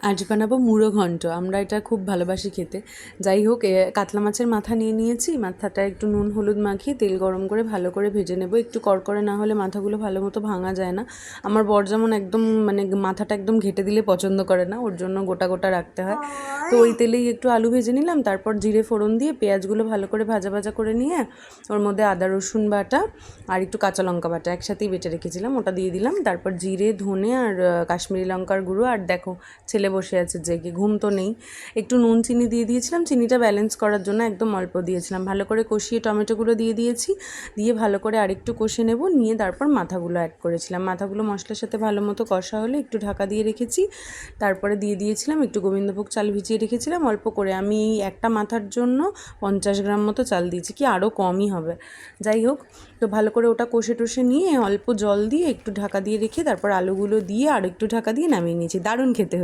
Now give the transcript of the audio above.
আজ বানাবো মুড়ো ঘন্ট। আমরা এটা খুব ভালোবাসি খেতে। যাই হোক, কাতলা মাছের মাথা নিয়ে নিয়েছি। মাথাটা একটু নুন হলুদ মাখিয়ে তেল গরম করে ভালো করে ভেজে নেব। একটু কড়কড়ে না হলে মাথাগুলো ভালো মতো ভাঙা যায় না। আমার বর যেমন একদম মাথাটা একদম ঘেটে দিলে পছন্দ করে না, ওর জন্য গোটা গোটা রাখতে হয়। তো ওই তেলেই একটু আলু ভেজে নিলাম, তারপর জিরে ফোড়ন দিয়ে পেঁয়াজগুলো ভালো করে ভাজা ভাজা করে নিয়ে ওর মধ্যে আদা রসুন বাটা আর একটু কাঁচা লঙ্কা বাটা একসাথেই বেটে রেখেছিলাম, ওটা দিয়ে দিলাম। তারপর জিরে ধনে আর কাশ্মীরি লঙ্কার গুঁড়ো, আর দেখো ছেলে বসে আছে জেগে, ঘুম তো নেই। একটু নুন চিনি দিয়ে দিয়েছিলাম, চিনিটা ব্যালেন্স করার জন্য একদম অল্প দিয়েছিলাম। ভালো করে কষিয়ে টমেটোগুলো দিয়ে দিয়েছি, দিয়ে ভালো করে আরেকটু কষে নেব, নিয়ে তারপর মাথাগুলো অ্যাড করেছিলাম। মাথাগুলো মশলার সাথে ভালো মতো কষা হলে একটু ঢাকা দিয়ে রেখেছি। তারপরে দিয়ে দিয়েছিলাম একটু গোবিন্দভোগ চাল ভিজিয়ে রেখেছিলাম অল্প করে। আমি একটা মাথার জন্য 50 গ্রাম মতো চাল দিয়েছি, কি আরও কমই হবে। যাই হোক, তো ভালো করে ওটা কষে টষে নিয়ে অল্প জল দিয়ে একটু ঢাকা দিয়ে রেখে তারপর আলুগুলো দিয়ে আর একটু ঢাকা দিয়ে নামিয়ে নিয়েছি। দারুণ খেতে হয়েছে।